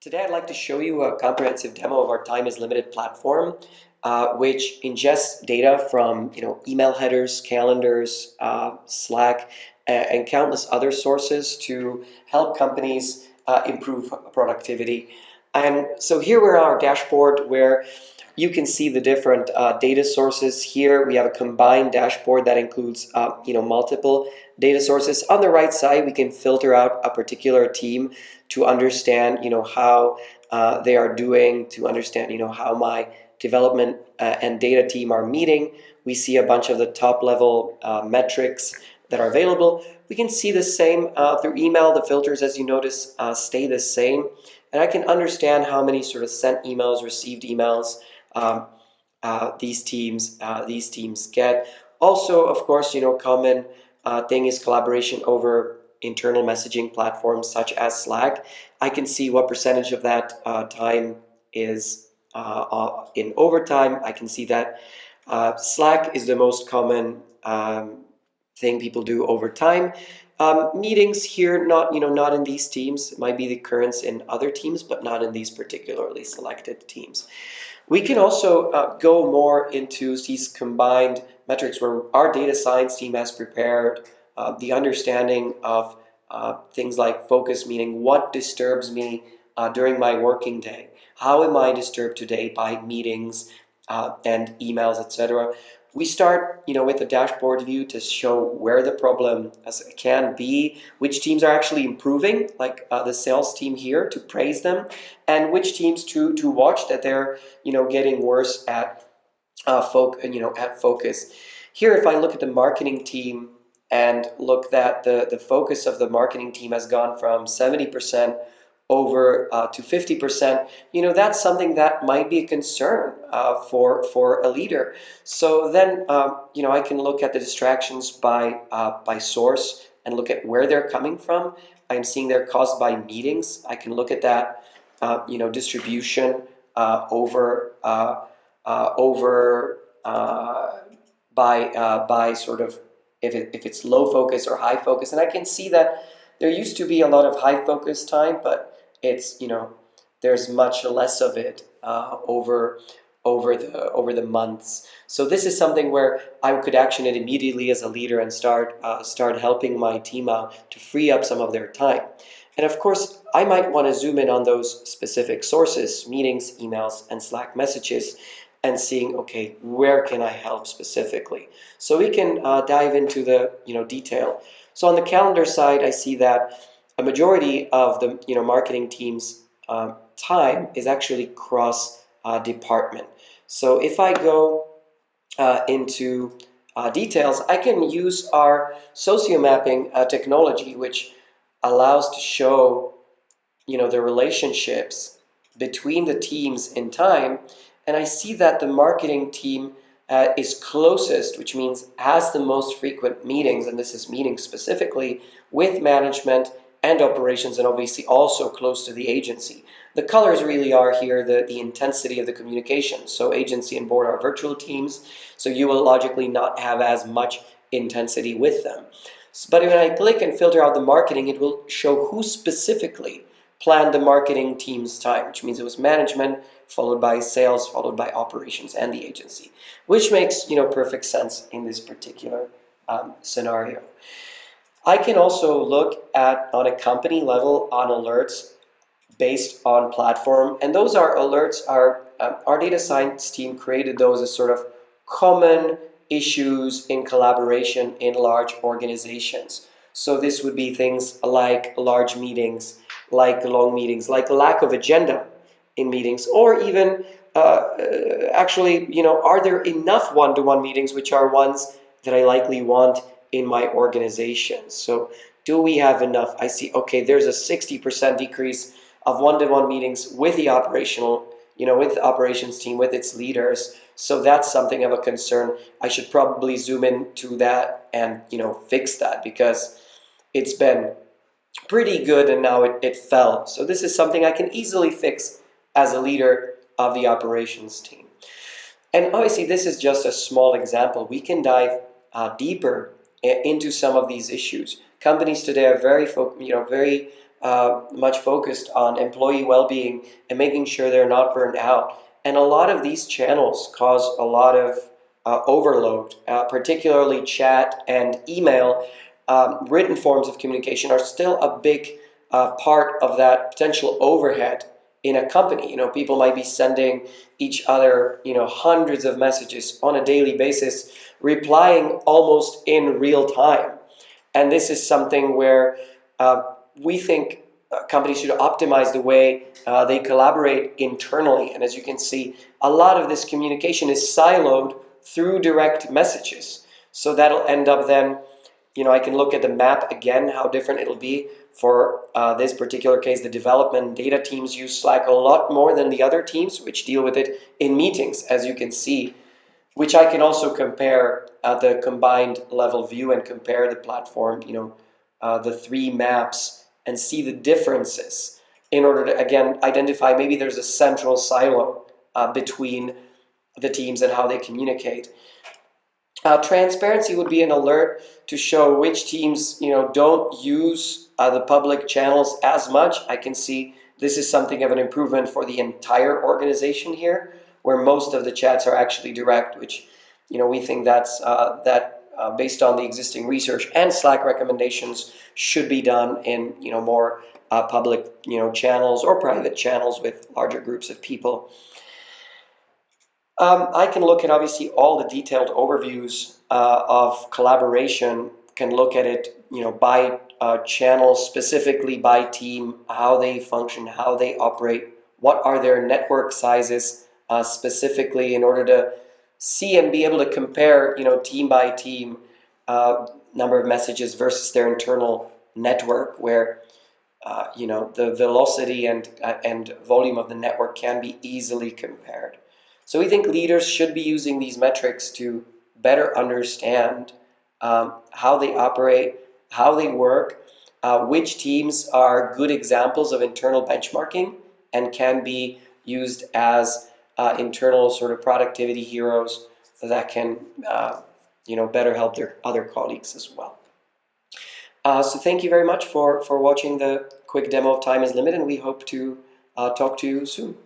Today I'd like to show you a comprehensive demo of our time is limited platform, which ingests data from email headers, calendars, Slack, and countless other sources to help companies improve productivity. And so here we're on our dashboard where you can see the different data sources. Here we have a combined dashboard that includes multiple data sources. On the right side, we can filter out a particular team to understand how they are doing, to understand how my development and data team are meeting. We see a bunch of the top level metrics that are available. We can see the same through email. The filters, as you notice, stay the same, and I can understand how many sort of sent emails, received emails these teams get. Also, of course, common thing is collaboration over internal messaging platforms such as Slack. I can see what percentage of that time is in overtime. I can see that Slack is the most common thing people do over time. Meetings here, not in these teams. It might be the occurrence in other teams, but not in these particularly selected teams. We can also go more into these combined metrics where our data science team has prepared the understanding of things like focus, meaning what disturbs me during my working day. How am I disturbed today by meetings and emails, etc. We start with the dashboard view to show where the problem can be, which teams are actually improving, like the sales team here, to praise them, and which teams to watch that they're getting worse at focus. Here, if I look at the marketing team and look that the focus of the marketing team has gone from 70% over to 50%, that's something that might be a concern for a leader. So then, I can look at the distractions by source and look at where they're coming from. I'm seeing they're caused by meetings. I can look at that, distribution over by sort of if it's low focus or high focus, and I can see that there used to be a lot of high focus time, but it's there's much less of it over the months. So this is something where I could action it immediately as a leader and start helping my team out to free up some of their time. And of course, I might want to zoom in on those specific sources, meetings, emails, and Slack messages, and seeing, okay, where can I help specifically? So we can dive into the detail. So on the calendar side, I see that a majority of the marketing team's time is actually cross department. So if I go into details, I can use our sociomapping technology, which allows to show the relationships between the teams in time, and I see that the marketing team is closest, which means has the most frequent meetings, and this is meetings specifically with management and operations, and obviously also close to the agency. The colors really are here the intensity of the communication. So agency and board are virtual teams, so you will logically not have as much intensity with them. But when I click and filter out the marketing, it will show who specifically planned the marketing team's time, which means it was management, followed by sales, followed by operations and the agency, which makes perfect sense in this particular scenario. I can also look at, on a company level, on alerts based on platform, and those are alerts our data science team created those as sort of common issues in collaboration in large organizations. So this would be things like large meetings, like long meetings, like lack of agenda in meetings, or even actually, are there enough one-to-one meetings, which are ones that I likely want in my organization? So do we have enough? I see, okay, there's a 60% decrease of one-to-one meetings with the operational, with the operations team, with its leaders. So that's something of a concern. I should probably zoom into that and, fix that, because it's been pretty good and now it fell. So this is something I can easily fix as a leader of the operations team. And obviously this is just a small example. We can dive deeper into some of these issues. Companies today are very much focused on employee well-being and making sure they're not burned out. And a lot of these channels cause a lot of overload, particularly chat and email. Written forms of communication are still a big part of that potential overhead in a company. People might be sending each other, hundreds of messages on a daily basis, replying almost in real time. And this is something where we think companies should optimize the way they collaborate internally. And as you can see, a lot of this communication is siloed through direct messages. So that'll end up then, I can look at the map again, how different it'll be. For this particular case, the development and data teams use Slack a lot more than the other teams, which deal with it in meetings, as you can see, which I can also compare at the combined level view and compare the platform, the three maps, and see the differences in order to, again, identify maybe there's a central silo between the teams and how they communicate. Transparency would be an alert to show which teams, don't use the public channels as much. I can see this is something of an improvement for the entire organization here, where most of the chats are actually direct, which, we think that's based on the existing research and Slack recommendations should be done in, more public, channels or private channels with larger groups of people. I can look at obviously all the detailed overviews of collaboration, can look at it, by channel, specifically by team, how they function, how they operate, what are their network sizes specifically, in order to see and be able to compare, team by team, number of messages versus their internal network, where the velocity and volume of the network can be easily compared. So we think leaders should be using these metrics to better understand how they operate, how they work, which teams are good examples of internal benchmarking and can be used as internal sort of productivity heroes that can better help their other colleagues as well. So thank you very much for watching the quick demo of Time is Limited, and we hope to talk to you soon.